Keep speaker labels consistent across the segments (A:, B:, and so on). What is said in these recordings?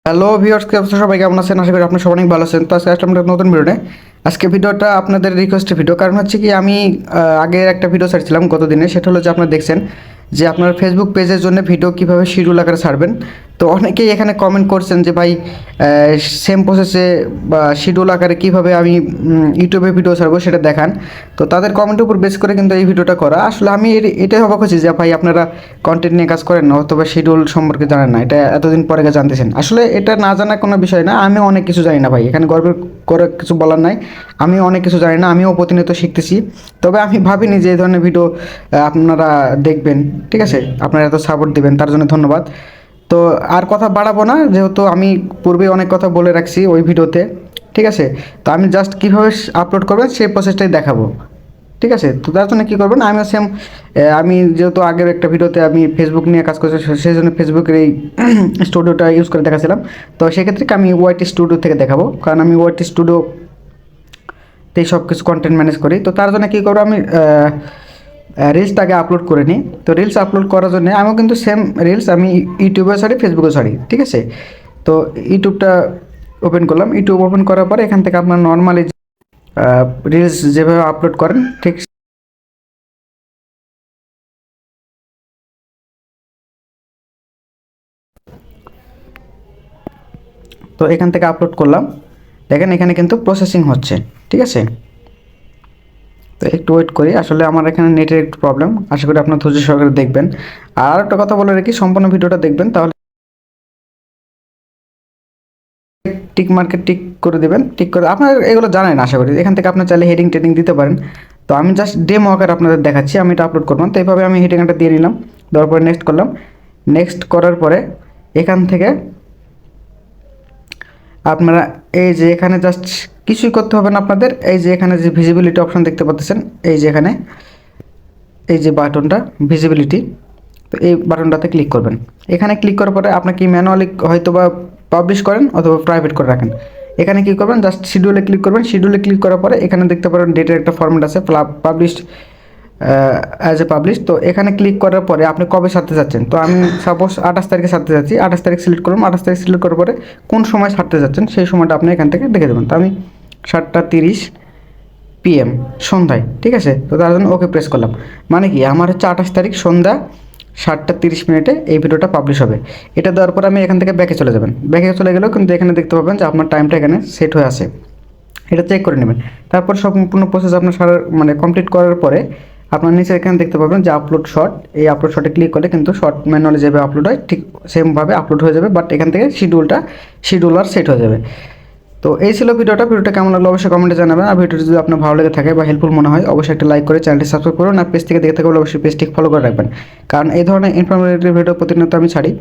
A: Hello viewers, কি অবস্থা? সবাই কেমন আছেন? আশা করি আপনি সবাই অনেক ভালো আছেন। তো আজকে আসলাম একটা নতুন ভিডিওতে। আজকে ভিডিওটা আপনাদের রিকোয়েস্টের ভিডিও, কারণ হচ্ছে কি আমি আগের একটা ভিডিও ছাড়ছিলাম গত দিনে। সেটা হলো যে আপনারা দেখছেন যে আপনার ফেসবুক পেজের জন্য ভিডিও কীভাবে শিডিউল আকারে ছাড়বেন। তো অনেকেই এখানে কমেন্ট করছেন যে ভাই সেম প্রসেসে বা শিডিউল আকারে কীভাবে আমি ইউটিউবে ভিডিও ছাড়বো সেটা দেখান। তো তাদের কমেন্টের উপর বেস করে কিন্তু এই ভিডিওটা করা। আসলে আমি এটাই অবাক হচ্ছি যে ভাই আপনারা কন্টেন্ট নিয়ে কাজ করেন না, অথবা শিডিউল সম্পর্কে জানেন না, এটা এতদিন পরে জানতেছেন। আসলে এটা না জানা কোনো বিষয় না, আমি অনেক কিছু জানি না ভাই, এখানে গর্বের করে কিছু বলার নাই। আমি অনেক কিছু জানি না, আমিও প্রতিনিয়ত শিখতেছি। তবে আমি ভাবিনি যে এই ধরনের ভিডিও আপনারা দেখবেন। ঠিক আছে, আপনারা এত সাপোর্ট দেবেন তার জন্য ধন্যবাদ। তো আর কথা বাড়াবো না, যেহেতু আমি পূর্বে অনেক কথা বলে রাখছি ওই ভিডিওতে। ঠিক আছে, তো আমি জাস্ট কীভাবে আপলোড করবেন সেই প্রসেসটাই দেখাবো। ঠিক আছে, তো তার জন্য কী করবেন, আমিও সেম। আমি যেহেতু আগের একটা ভিডিওতে আমি ফেসবুক নিয়ে কাজ করছি, সেই জন্য ফেসবুকের এই স্টুডিওটা ইউজ করে দেখাছিলাম। তো সেক্ষেত্রে আমি ওয়াইটি স্টুডিও থেকে দেখাবো, কারণ আমি ওয়াইটি স্টুডিওতেই সব কিছু কন্টেন্ট ম্যানেজ করি। তো তার জন্য কী করবো, আমি রিলসটাকে আপলোড করে নিই। তো রিলস আপলোড করার জন্য আমিও কিন্তু সেম রিলস আমি ইউটিউবে ছাড়ি, ফেসবুকে ছাড়ি। ঠিক আছে, তো ইউটিউবটা ওপেন করলাম। ইউটিউব ওপেন করার পরে এখান থেকে আপনার নর্মালি রিলস যেভাবে আপলোড করেন ঠিক তো এখান থেকে আপলোড করলাম। দেখেন এখানে কিন্তু প্রসেসিং হচ্ছে। ঠিক আছে, তো একটু ওয়েট করি, আসলে আমার এখানে নেটের একটু প্রবলেম। আশা করি আপনার ধৈর্য সহকারে দেখবেন। আর একটা কথা বলে রাখি, সম্পূর্ণ ভিডিওটা দেখবেন, তাহলে টিক মার্কে টিক করে দেবেন। টিক করে আপনার এগুলো জানেন আশা করি। এখান থেকে আপনার চাইলে হেডিং টেডিং দিতে পারেন। তো আমি জাস্ট ডেমো আকারে আপনাদের দেখাচ্ছি, আমি এটা আপলোড করলাম। তো এইভাবে আমি হেডিংটা দিয়ে নিলাম, দেওয়ার পরে নেক্সট করলাম। নেক্সট করার পরে এখান থেকে আপনারা এই যে এখানে জাস্ট কিছুই করতে হবে না আপনাদের। এই যে এখানে যে ভিজিবিলিটি অপশন দেখতে পাচ্ছেন, এই যে এখানে এই যে বাটনটা ভিজিবিলিটি, তো এই বাটনটাতে ক্লিক করবেন। এখানে ক্লিক করার পরে আপনাকে ম্যানুয়ালি হয়তো বা পাবলিশ করেন অথবা প্রাইভেট করে রাখেন। এখানে কী করবেন, জাস্ট শিডিউলে ক্লিক করবেন। শিডিউলে ক্লিক করার পরে এখানে দেখতে পারেন ডেটের একটা ফরম্যাট আছে, পাবলিশড অ্যাজ এ পাবলিশ। তো এখানে ক্লিক করার পরে আপনি কবে ছাড়তে চাচ্ছেন। তো আমি সাপোজ 28 তারিখে ছাড়তে চাচ্ছি, 28 তারিখ সিলেক্ট করলাম। 28 তারিখ সিলেক্ট করার পরে কোন সময় ছাড়তে চাচ্ছেন সেই সময়টা আপনি এখান থেকে দেখে দেবেন। তো আমি 7:30 PM সন্ধ্যায়। ঠিক আছে, তো তার জন্য ওকে প্রেস করলাম। মানে কি আমার হচ্ছে 28 তারিখ সন্ধ্যা 7:30 এই ভিডিওটা পাবলিশ হবে। এটা দেওয়ার পর আমি এখান থেকে ব্যাকে চলে যাবেন। ব্যাকে চলে গেলেও কিন্তু এখানে দেখতে পাবেন যে আপনার টাইমটা এখানে সেট হয়ে আছে, এটা চেক করে নেবেন। তারপর সম্পূর্ণ প্রসেস আপনার কমপ্লিট করার পরে আপনার নিচে এখানে দেখতে পাবেন যে আপলোড শর্ট। এই আপলোড শর্টে ক্লিক করলে কিন্তু শর্ট ম্যানুয়ালি যেভাবে আপলোড হয় ঠিক সেমভাবে আপলোড হয়ে যাবে, বাট এখান থেকে শিডিউলার সেট হয়ে যাবে। তো এই ছিল ভিডিওটা কেমন লাগলো অবশ্যই কমেন্টে জানাবেন। আর ভিডিওটি যদি আপনার ভালো লেগে থাকে বা হেল্পফুল মনে হয় অবশ্যই একটা লাইক করে চ্যানেলটি সাবস্ক্রাইব করুন। আর পেজ থেকে দেখে থাকলে অবশ্যই পেজটি ফলো করে রাখবেন, কারণ এই ধরনের ইনফরমেটিভ ভিডিও প্রতিনিয়ত আমি ছাড়ি।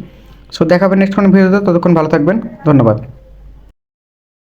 A: সো দেখাবেন নেক্সট কোনো ভিডিওতে। ততক্ষণ ভালো থাকবেন, ধন্যবাদ।